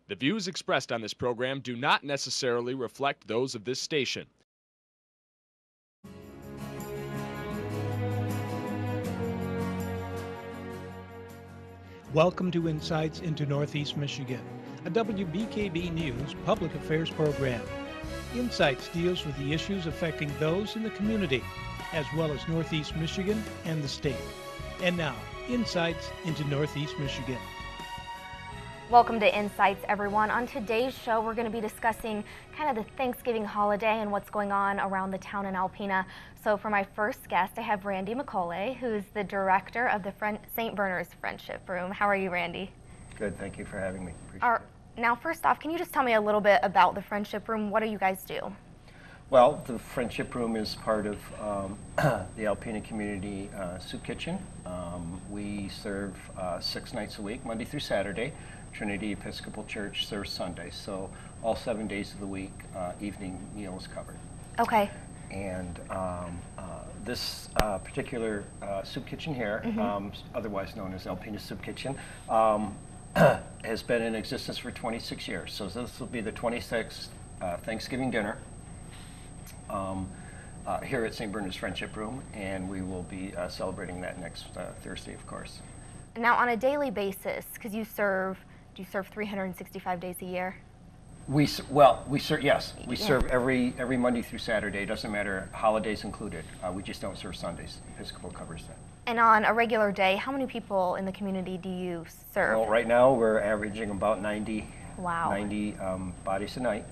The views expressed on this program do not necessarily reflect those of this station. Welcome to Insights into Northeast Michigan, a WBKB News public affairs program. Insights deals with the issues affecting those in the community, as well as Northeast Michigan and the state. And now, Insights into Northeast Michigan. Welcome to Insights, everyone. On today's show, we're going to be discussing kind of the Thanksgiving holiday and what's going on around the town in Alpena. So for my first guest, I have Randy McCauley, who's the director of the St. Bernard's Friendship Room. How are you, Randy? Good, thank you for having me. Appreciate it. Now, first off, can you just tell me a little bit about the Friendship Room? What do you guys do? Well, the Friendship Room is part of the Alpena Community Soup Kitchen. We serve 6 nights a week, Monday through Saturday. Trinity Episcopal Church serves Sundays, so all 7 days of the week, evening meal is covered. Okay. And this particular soup kitchen here, otherwise known as Alpena Soup Kitchen, has been in existence for 26 years. So this will be the 26th Thanksgiving dinner here at St. Bernard's Friendship Room, and we will be celebrating that next Thursday, of course. Now, on a daily basis, because do you serve 365 days a year? We serve every Monday through Saturday. Doesn't matter, holidays included. We just don't serve Sundays. Episcopal covers that. And on a regular day, how many people in the community do you serve? Well, right now we're averaging about 90 bodies a night.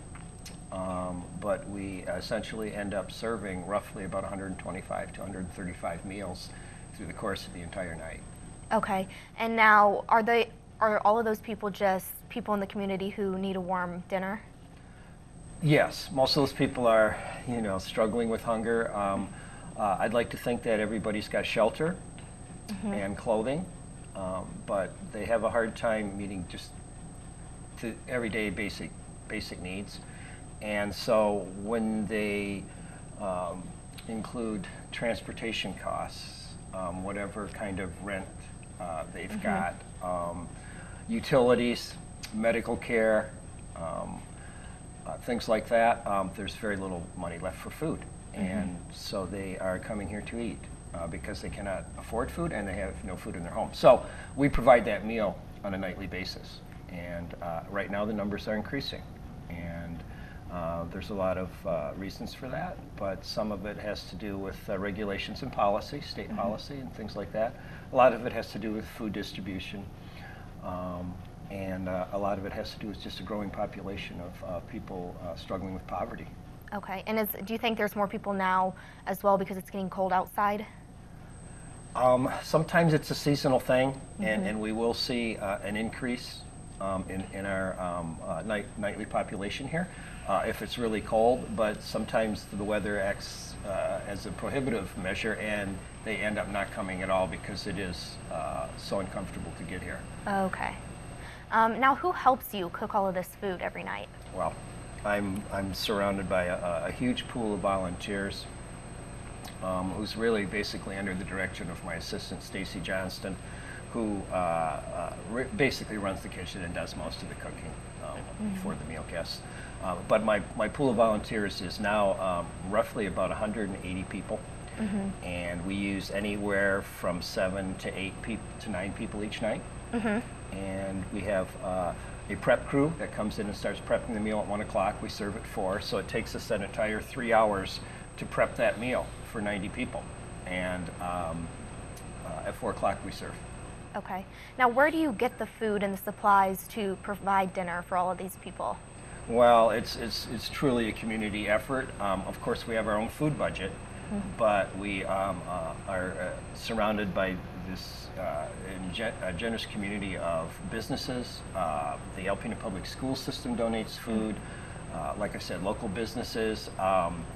But we essentially end up serving roughly about 125 to 135 meals through the course of the entire night. Okay. And now, are all of those people just people in the community who need a warm dinner? Yes, most of those people are, struggling with hunger. I'd like to think that everybody's got shelter and clothing, but they have a hard time meeting just the everyday basic needs. And so when they include transportation costs, whatever kind of rent they've got, utilities, medical care, things like that, there's very little money left for food. And so they are coming here to eat because they cannot afford food and they have no food in their home. So we provide that meal on a nightly basis. And right now the numbers are increasing. And there's a lot of reasons for that, but some of it has to do with regulations and policy, state policy and things like that. A lot of it has to do with food distribution. And a lot of it has to do with just a growing population of people struggling with poverty. Okay, and do you think there's more people now as well because it's getting cold outside? Sometimes it's a seasonal thing, and we will see an increase in our nightly population here if it's really cold, but sometimes the weather acts as a prohibitive measure and they end up not coming at all because it is so uncomfortable to get here. Okay. Now, who helps you cook all of this food every night? Well, I'm surrounded by a huge pool of volunteers who's really basically under the direction of my assistant, Stacy Johnston, who basically runs the kitchen and does most of the cooking for the meal guests. But my pool of volunteers is now roughly about 180 people. And we use anywhere from 7 to 8 to 9 people each night. And we have a prep crew that comes in and starts prepping the meal at 1 o'clock. We serve at 4, so it takes us an entire 3 hours to prep that meal for 90 people. And at 4 o'clock we serve. Okay. Now, where do you get the food and the supplies to provide dinner for all of these people? Well, it's truly a community effort. Of course, we have our own food budget, but we are surrounded by this generous community of businesses. The Alpena Public School System donates food. Like I said, local businesses,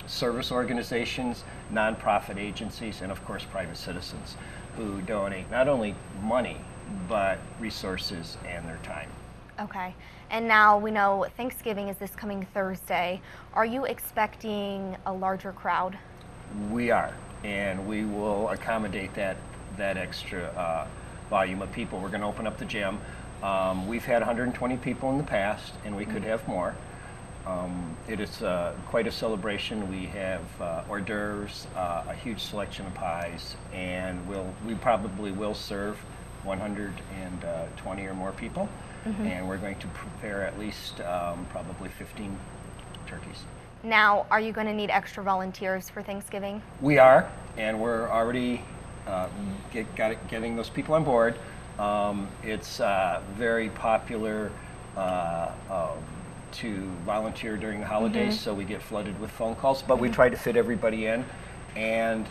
service organizations, nonprofit agencies, and of course private citizens who donate not only money, but resources and their time. Okay. And now we know Thanksgiving is this coming Thursday. Are you expecting a larger crowd? We are, and we will accommodate that extra volume of people. We're going to open up the gym. We've had 120 people in the past, and we could have more. It is quite a celebration. We have hors d'oeuvres, a huge selection of pies, and we probably will serve 120 or more people. And we're going to prepare at least probably 15 turkeys. Now, are you going to need extra volunteers for Thanksgiving? We are, and we're already getting those people on board. It's very popular to volunteer during the holidays, so we get flooded with phone calls, but we try to fit everybody in and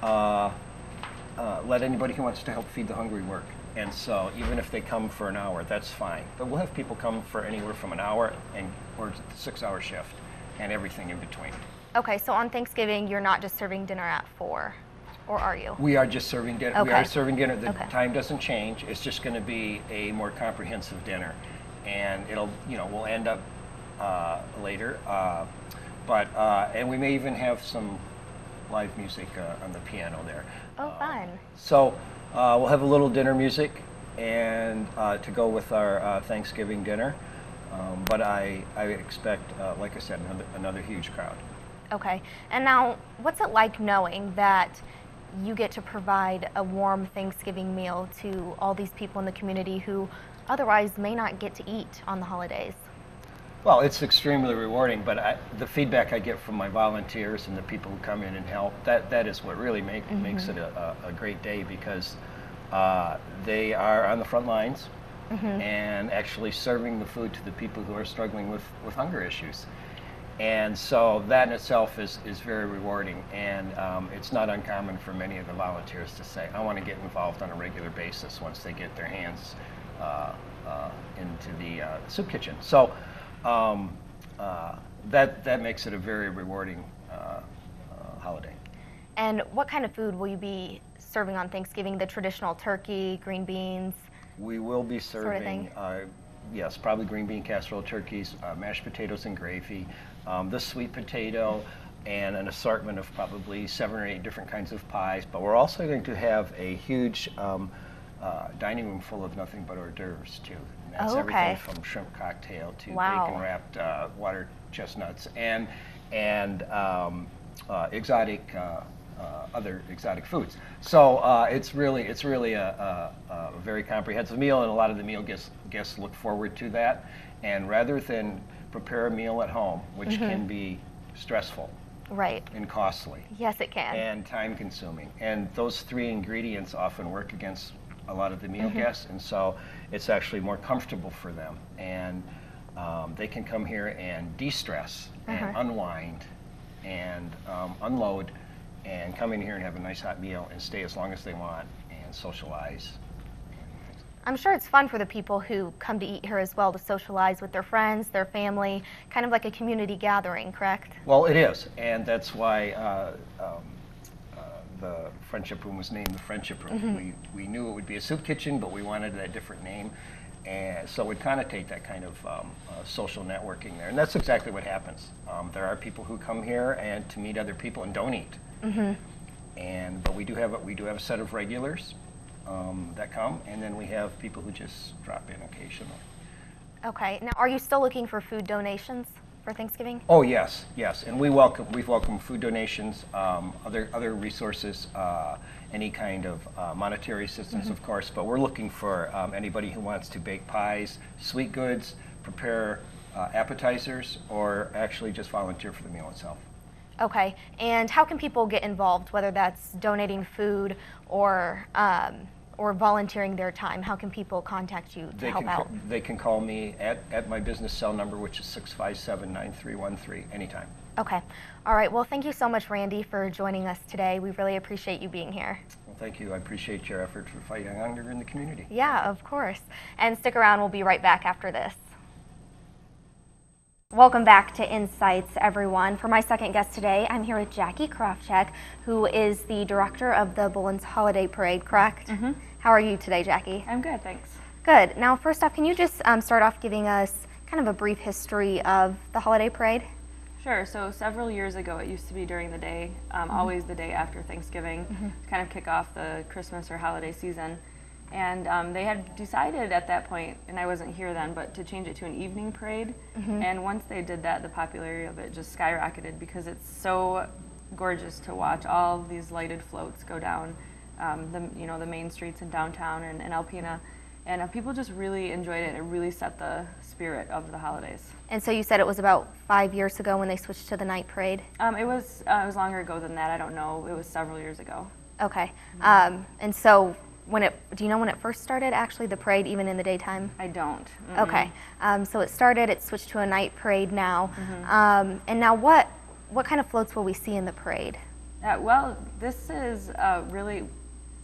let anybody who wants to help feed the hungry work. And so even if they come for an hour, that's fine. But we'll have people come for anywhere from an hour or 6-hour shift and everything in between. Okay, so on Thanksgiving, you're not just serving dinner at 4, or are you? We are just serving dinner. Okay. We are serving dinner. The Okay. time doesn't change. It's just going to be a more comprehensive dinner, and we'll end up later. And we may even have some live music on the piano there. Oh, fun. So we'll have a little dinner music and to go with our Thanksgiving dinner. But I expect, like I said, another huge crowd. Okay, and now what's it like knowing that you get to provide a warm Thanksgiving meal to all these people in the community who otherwise may not get to eat on the holidays? Well, it's extremely rewarding, but the feedback I get from my volunteers and the people who come in and help, that is what really makes it a great day, because they are on the front lines and actually serving the food to the people who are struggling with hunger issues. And so that in itself is very rewarding, and it's not uncommon for many of the volunteers to say, I want to get involved on a regular basis once they get their hands into the soup kitchen. So that makes it a very rewarding holiday. And what kind of food will you be serving on Thanksgiving? The traditional turkey, green beans? We will be Sort of serving, thing? yes, probably green bean casserole turkeys, mashed potatoes and gravy, the sweet potato, and an assortment of probably 7 or 8 different kinds of pies. But we're also going to have a huge dining room full of nothing but hors d'oeuvres too. And that's everything from shrimp cocktail to bacon wrapped water chestnuts and exotic other exotic foods. So it's really a very comprehensive meal, and a lot of the meal guests look forward to that. And rather than prepare a meal at home, which can be stressful, Right. and costly, Yes, it can. and time consuming, and those 3 ingredients often work against a lot of the meal guests, and so it's actually more comfortable for them, and they can come here and de-stress and unwind and unload and come in here and have a nice hot meal and stay as long as they want and socialize. I'm sure it's fun for the people who come to eat here as well, to socialize with their friends, their family, kind of like a community gathering, correct? Well, it is, and that's why the Friendship Room was named the Friendship Room. We knew it would be a soup kitchen, but we wanted a different name, and so it connotate that kind of social networking there, and that's exactly what happens. There are people who come here and to meet other people and don't eat, but we do have a set of regulars that come, and then we have people who just drop in occasionally. Okay. Now, are you still looking for food donations for Thanksgiving? Oh yes, and we've welcomed food donations, other resources, any kind of monetary assistance, of course. But we're looking for anybody who wants to bake pies, sweet goods, prepare appetizers, or actually just volunteer for the meal itself. Okay. And how can people get involved, whether that's donating food or volunteering their time? How can people contact you to help out? They can call me at my business cell number, which is 657-9313, anytime. Okay. All right. Well, thank you so much, Randy, for joining us today. We really appreciate you being here. Well, thank you. I appreciate your effort for fighting hunger in the community. Yeah, of course. And stick around. We'll be right back after this. Welcome back to Insights, everyone. For my second guest today, I'm here with Jackie Krofchek, who is the director of the Bullen's Holiday Parade, correct? How are you today, Jackie? I'm good, thanks. Good. Now, first off, can you just start off giving us kind of a brief history of the Holiday Parade? Sure. So several years ago, it used to be during the day, always the day after Thanksgiving, to kind of kick off the Christmas or holiday season. And they had decided at that point, and I wasn't here then, but to change it to an evening parade. And once they did that, the popularity of it just skyrocketed because it's so gorgeous to watch all these lighted floats go down the main streets in downtown and in Alpena. And people just really enjoyed it. It really set the spirit of the holidays. And so you said it was about 5 years ago when they switched to the night parade? It was longer ago than that. I don't know. It was several years ago. Okay. And so do you know when it first started, actually, the parade, even in the daytime? I don't. Okay. So it switched to a night parade now. And now what kind of floats will we see in the parade? Well, this is a really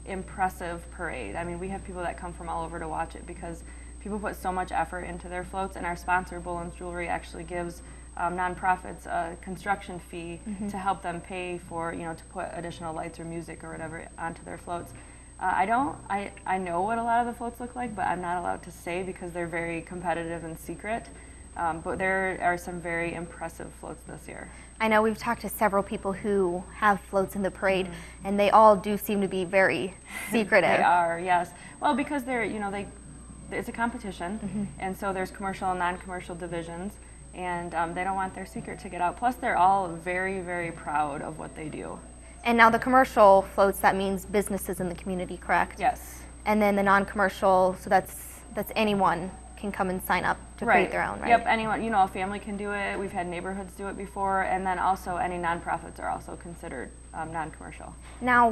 impressive parade. I mean, we have people that come from all over to watch it because people put so much effort into their floats, and our sponsor, Bullen's Jewelry, actually gives nonprofits a construction fee to help them pay for, to put additional lights or music or whatever onto their floats. I know what a lot of the floats look like, but I'm not allowed to say because they're very competitive and secret. But there are some very impressive floats this year. I know we've talked to several people who have floats in the parade, and they all do seem to be very secretive. They are, yes. Well, because it's a competition, and so there's commercial and non-commercial divisions, and they don't want their secret to get out. Plus, they're all very, very proud of what they do. And now the commercial floats, that means businesses in the community, correct? Yes. And then the non-commercial, so that's anyone can come and sign up to create their own, right? Yep, anyone, a family can do it. We've had neighborhoods do it before, and then also any nonprofits are also considered non-commercial. Now,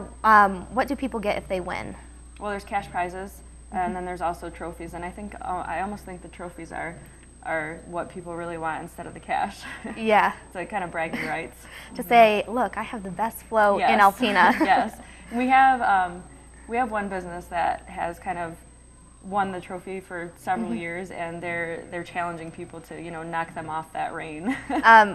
what do people get if they win? Well, there's cash prizes, and then there's also trophies, and I almost think the trophies are what people really want instead of the cash. Yeah. It's like kind of bragging rights. To say, look, I have the best float in Alpena. Yes. We have one business that has kind of won the trophy for several years, and they're challenging people to knock them off that reign.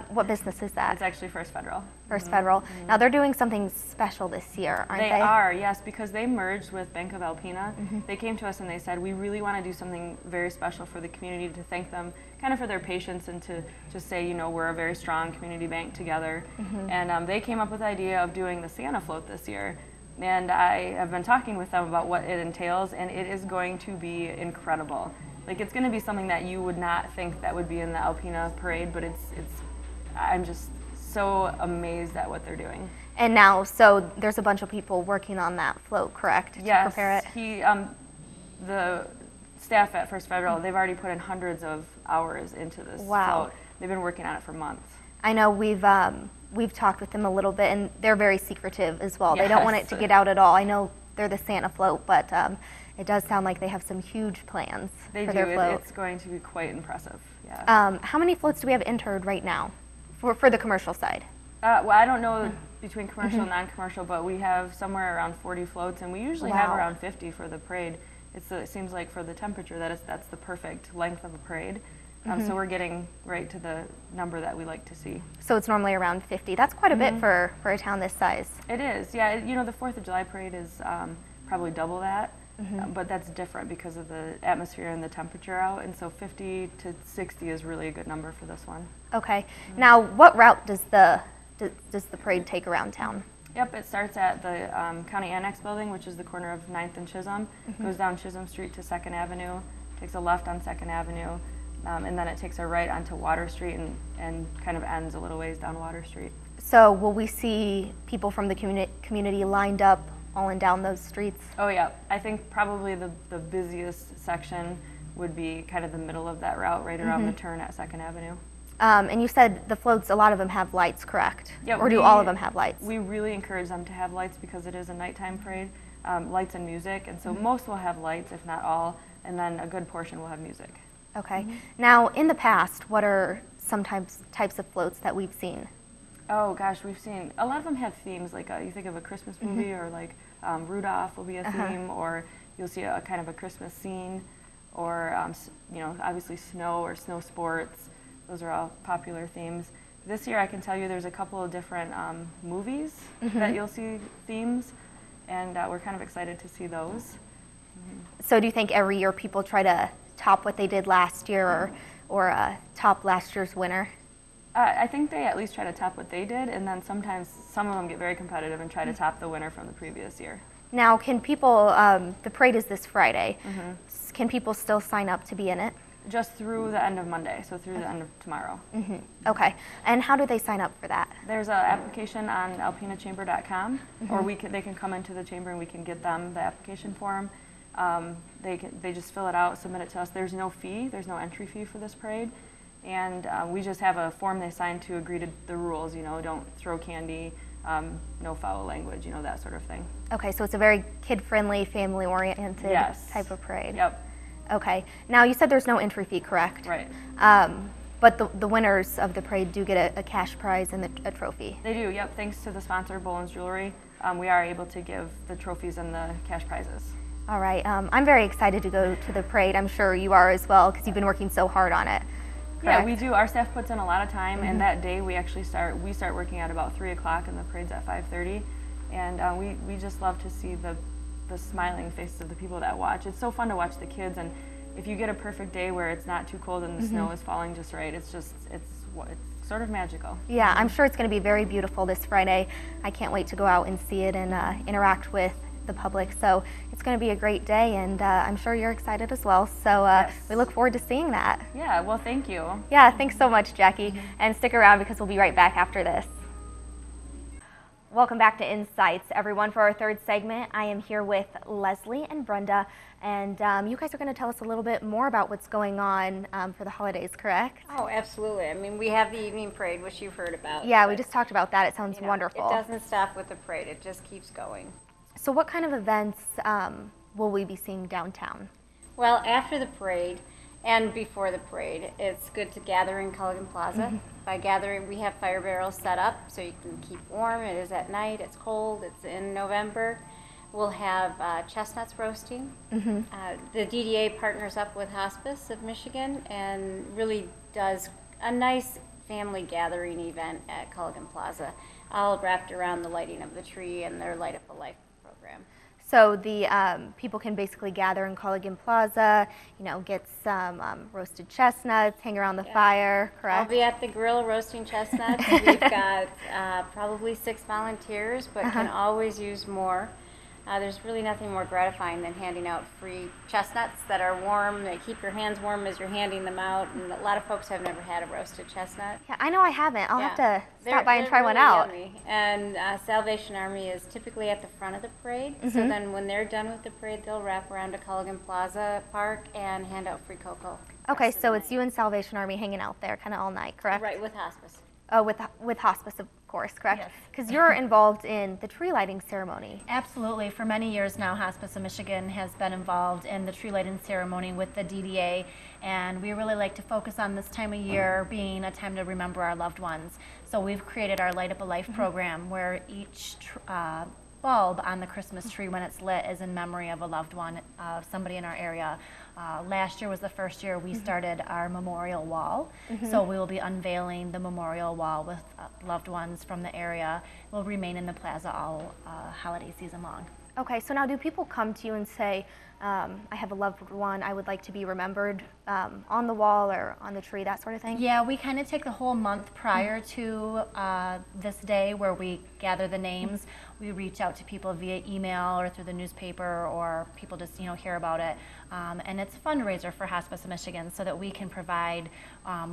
What business is that? It's actually First Federal. First Federal. Now they're doing something special this year, aren't they? They are, yes, because they merged with Bank of Alpena. They came to us and they said, we really want to do something very special for the community, to thank them kind of for their patience and to just say, we're a very strong community bank together. And they came up with the idea of doing the Santa float this year. And I have been talking with them about what it entails, and it is going to be incredible. Like, it's going to be something that you would not think that would be in the Alpena parade, but I'm just so amazed at what they're doing. And now, so there's a bunch of people working on that float, correct? Yes. To prepare it? The staff at First Federal, they've already put in hundreds of hours into this float. They've been working on it for months. I know we've talked with them a little bit, and they're very secretive as well. They don't want it to get out at all. I know they're the Santa float, but it does sound like they have some huge plans for their float. It's going to be quite impressive. Yeah. How many floats do we have entered right now for the commercial side? Well, I don't know between commercial and non-commercial, but we have somewhere around 40 floats, and we usually have around 50 for the parade. It seems like for the temperature, that's the perfect length of a parade. So we're getting right to the number that we like to see. So it's normally around 50. That's quite a bit for a town this size. It is, yeah. The 4th of July parade is probably double that, but that's different because of the atmosphere and the temperature out. And so 50 to 60 is really a good number for this one. Okay. Now, what route does the parade take around town? Yep, it starts at the County Annex building, which is the corner of 9th and Chisholm. Goes down Chisholm Street to 2nd Avenue, takes a left on 2nd Avenue, and then it takes a right onto Water Street and kind of ends a little ways down Water Street. So will we see people from the community lined up all and down those streets? Oh yeah, I think probably the busiest section would be kind of the middle of that route, right around the turn at 2nd Avenue. And you said the floats, a lot of them have lights, correct? Yeah. Or do all of them have lights? We really encourage them to have lights because it is a nighttime parade, lights and music, and so most will have lights, if not all, and then a good portion will have music. Okay. Now, in the past, what are some types of floats that we've seen? Oh gosh, we've seen, a lot of them have themes, like you think of a Christmas movie, or like Rudolph will be a theme, or you'll see a kind of a Christmas scene, or obviously snow or snow sports. Those are all popular themes. This year I can tell you there's a couple of different movies that you'll see themes, and we're kind of excited to see those. So do you think every year people try to top what they did last year, or top last year's winner? I think they at least try to top what they did, and then sometimes some of them get very competitive and try to top the winner from the previous year. Now, can people, the parade is this Friday. Can people still sign up to be in it? Just through the end of Monday, so through the end of tomorrow. Okay. And how do they sign up for that? There's an application on alpinachamber.com, or they can come into the chamber and we can get them the application form. They just fill it out, submit it to us. There's no fee, there's no entry fee for this parade, and we just have a form they sign to agree to the rules. You know, don't throw candy, no foul language, you know, that sort of thing. Okay, so it's a very kid-friendly, family-oriented Yes. type of parade. Yep. Okay. Now, you said there's no entry fee, correct? Right. But the winners of the parade do get a cash prize and a trophy. They do. Yep. Thanks to the sponsor, Boland's Jewelry, we are able to give the trophies and the cash prizes. All right. I'm very excited to go to the parade. I'm sure you are as well, because you've been working so hard on it. Yeah, correct? we do. Our staff puts in a lot of time, and that day we actually start working at about 3 o'clock, and the parade's at 5:30. And we just love to see the smiling faces of the people that watch. It's so fun to watch the kids, and if you get a perfect day where it's not too cold and the snow is falling just right, it's sort of magical. Yeah, I'm sure it's going to be very beautiful this Friday. I can't wait to go out and see it and interact with the public. So it's going to be a great day, and I'm sure you're excited as well. So Yes. we look forward to seeing that. Yeah, well, thank you. Yeah, thanks so much, Jackie. And stick around because we'll be right back after this. Welcome back to Insights, everyone. For our third segment, I am here with Leslie and Brenda, and you guys are going to tell us a little bit more about what's going on for the holidays, correct? Oh, absolutely. I mean, we have the evening parade, which you've heard about. Yeah, we but, just talked about that. It sounds you know, wonderful. It doesn't stop with the parade. It just keeps going. So what kind of events will we be seeing downtown? Well, after the parade and before the parade, it's good to gather in Culligan Plaza. By gathering, we have fire barrels set up so you can keep warm. It is at night. It's cold. It's in November. We'll have chestnuts roasting. The DDA partners up with Hospice of Michigan and really does a nice family gathering event at Culligan Plaza, all wrapped around the lighting of the tree and their Light Up a Life program. So the people can basically gather in Culligan Plaza, you know, get some roasted chestnuts, hang around the fire, I'll correct? be at the grill roasting chestnuts. We've got probably 6 volunteers, but can always use more. There's really nothing more gratifying than handing out free chestnuts that are warm. They keep your hands warm as you're handing them out, and a lot of folks have never had a roasted chestnut. Yeah, I know I haven't. I'll have to They're- stop by and they're try one really out. yummy. And Salvation Army is typically at the front of the parade. So then when they're done with the parade, they'll wrap around to Culligan Plaza Park and hand out free cocoa. Okay, rest of so the it's you and Salvation Army hanging out there kind of all night, correct? night. Right, with hospice. Oh, with Hospice, of course, correct? Yes. Because you're involved in the tree lighting ceremony. Absolutely. For many years now, Hospice of Michigan has been involved in the tree lighting ceremony with the DDA, and we really like to focus on this time of year being a time to remember our loved ones. So we've created our Light Up a Life program where each bulb on the Christmas tree when it's lit is in memory of a loved one, somebody in our area. Last year was the first year we started our memorial wall. So we will be unveiling the memorial wall with loved ones from the area. Will remain in the plaza all holiday season long. Okay, so now do people come to you and say, I have a loved one, I would like to be remembered on the wall or on the tree, that sort of thing? Yeah, we kind of take the whole month prior to this day where we gather the names. We reach out to people via email or through the newspaper, or people just hear about it. And it's a fundraiser for Hospice of Michigan so that we can provide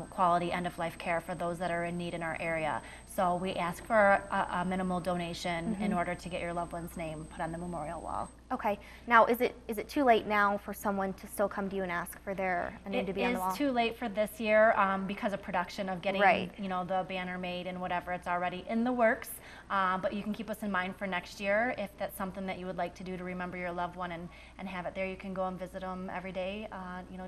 quality end-of-life care for those that are in need in our area. So we ask for a minimal donation in order to get your loved one's name put on the memorial wall. Okay, now is it too late now for someone to still come to you and ask for their name to be on the wall? It is too late for this year because of production of getting Right. the banner made and whatever. It's already in the works, but you can keep us in mind for next year if that's something that you would like to do to remember your loved one and have it there. You can go and visit them every day,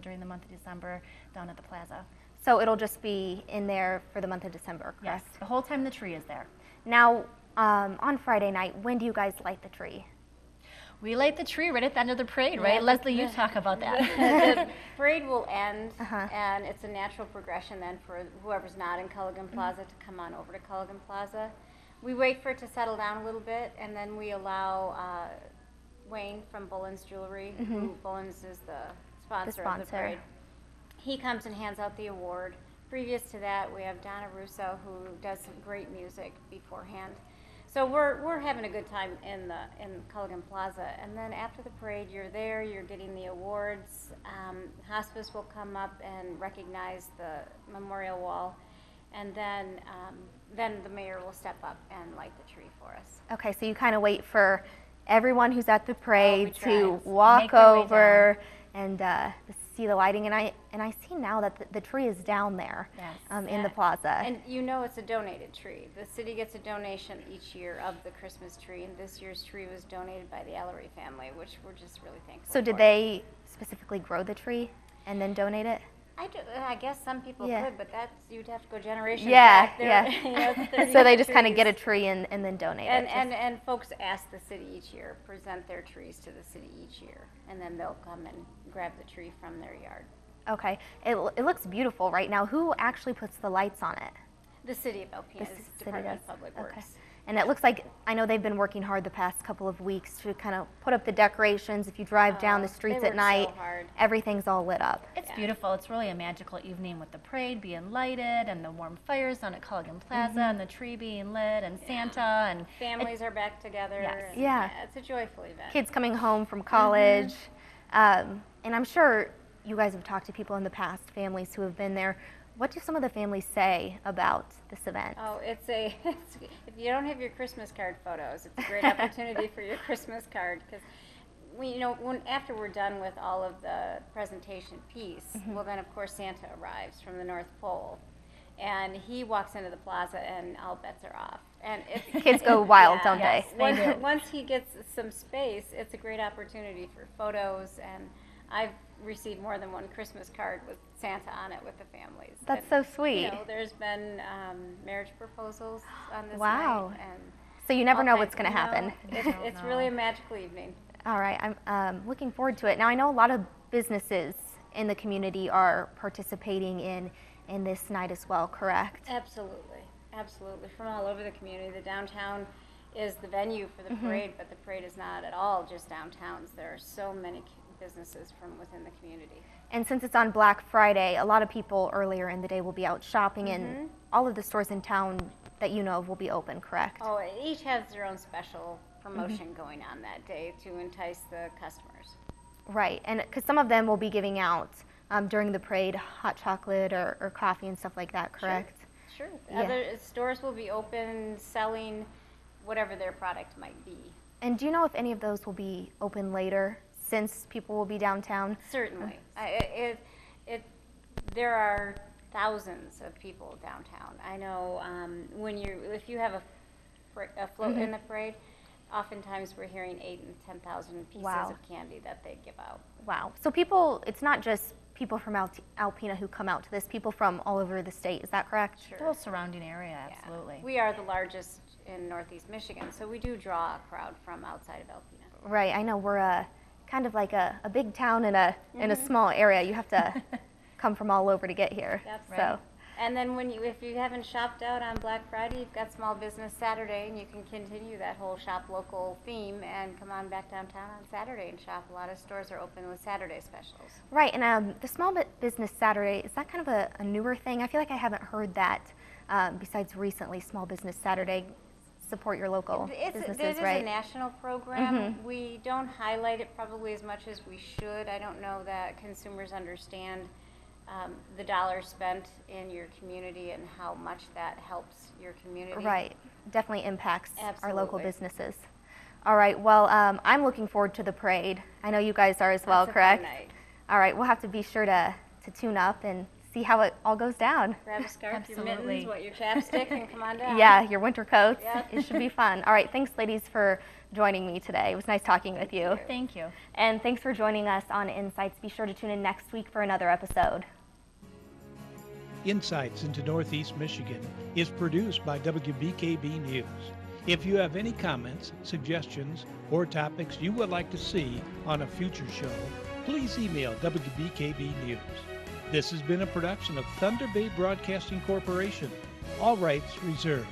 during the month of December down at the plaza. So it'll just be in there for the month of December, Yes, correct? the whole time the tree is there. Now, on Friday night, when do you guys light the tree? We light the tree right at the end of the parade, right? Yeah, Leslie, you talk about that. The parade will end, Uh-huh. and it's a natural progression then for whoever's not in Culligan Plaza to come on over to Culligan Plaza. We wait for it to settle down a little bit, and then we allow Wayne from Boland's Jewelry, who Boland's is the sponsor of the sponsor. parade. He comes and hands out the award. Previous to that, we have Donna Russo, who does some great music beforehand. So we're having a good time in Culligan Plaza, and then after the parade, you're there, you're getting the awards. Hospice will come up and recognize the memorial wall, and then the mayor will step up and light the tree for us. Okay, so you kind of wait for everyone who's at the parade try. to Make walk their way over and see the lighting. And I see now that the tree is down there Yes. in the plaza. And you know it's a donated tree. The city gets a donation each year of the Christmas tree, and this year's tree was donated by the Ellery family, which we're just really thankful So for. did they specifically grow the tree and then donate it? I guess some people Yeah. could, but you'd have to go generations Yeah, back. There, yeah. you know, 30 So they just kind of trees. get a tree and then donate it. And folks ask the city each year, present their trees to the city each year, and then they'll come and grab the tree from their yard. Okay, it looks beautiful right now. Who actually puts the lights on it? The city of Alpena, The is city Department does? of Public Okay. Works. And it looks like, I know they've been working hard the past couple of weeks to kind of put up the decorations. If you drive down the They streets work at night, so hard. everything's all lit up. It's beautiful. It's really a magical evening with the parade being lighted and the warm fires down at Culligan Plaza and the tree being lit and Santa and Families are back together. Yes. and, Yeah. It's a joyful event. Kids coming home from college. And I'm sure you guys have talked to people in the past, families who have been there. What do some of the families say about this event? Oh, if you don't have your Christmas card photos, it's a great opportunity for your Christmas card, because after we're done with all of the presentation piece, well then of course Santa arrives from the North Pole, and he walks into the plaza and all bets are off. And Kids go wild, don't Yes, they? they do. Once he gets some space, it's a great opportunity for photos, and I've received more than one Christmas card with Santa on it with the families. That's And, so sweet. there's been marriage proposals on this Wow. night, and So you never all know kinds- what's going to happen. It's really a magical evening. All right, I'm looking forward to it. Now I know a lot of businesses in the community are participating in this night as well, correct? Absolutely, absolutely. From all over the community. The downtown is the venue for the parade, but the parade is not at all just downtowns. There are so many businesses from within the community. And since it's on Black Friday, a lot of people earlier in the day will be out shopping, and all of the stores in town that you know of will be open, correct? Oh, each has their own special promotion going on that day to entice the customers. Right, and because some of them will be giving out during the parade hot chocolate or coffee and stuff like that, correct? Sure. Yeah. Other stores will be open selling whatever their product might be. And do you know if any of those will be open later, since people will be downtown? Certainly. There are thousands of people downtown. I know if you have a float in the parade, oftentimes we're hearing 8,000 and 10,000 pieces Wow. of candy that they give out. Wow. So people, it's not just people from Alpena who come out to this, people from all over the state, is that correct? Sure. the whole surrounding area, Yeah. absolutely. We are the largest in Northeast Michigan, so we do draw a crowd from outside of Alpena. Right, I know we're kind of like a big town in a small area. You have to come from all over to get here. That's so. right. And then if you haven't shopped out on Black Friday, you've got Small Business Saturday, and you can continue that whole shop local theme and come on back downtown on Saturday and shop. A lot of stores are open with Saturday specials. Right, and the Small Business Saturday, is that kind of a newer thing? I feel like I haven't heard that besides recently, Small Business Saturday, support your local businesses, It is right? a national program. We don't highlight it probably as much as we should. I don't know that consumers understand the dollars spent in your community and how much that helps your community. Right, definitely impacts our local Absolutely. businesses. All right, well, I'm looking forward to the parade. I know you guys are as well, That's a fun correct? night. All right, we'll have to be sure to tune up and see how it all goes down. Grab a scarf, your Absolutely. mittens, your chapstick, and come on down. Yeah, your winter coats. Yep. It should be fun. All right, thanks, ladies, for joining me today. It was nice talking with you. Thank you. And thanks for joining us on Insights. Be sure to tune in next week for another episode. Insights into Northeast Michigan is produced by WBKB News. If you have any comments, suggestions, or topics you would like to see on a future show, please email WBKB News. This has been a production of Thunder Bay Broadcasting Corporation. All rights reserved.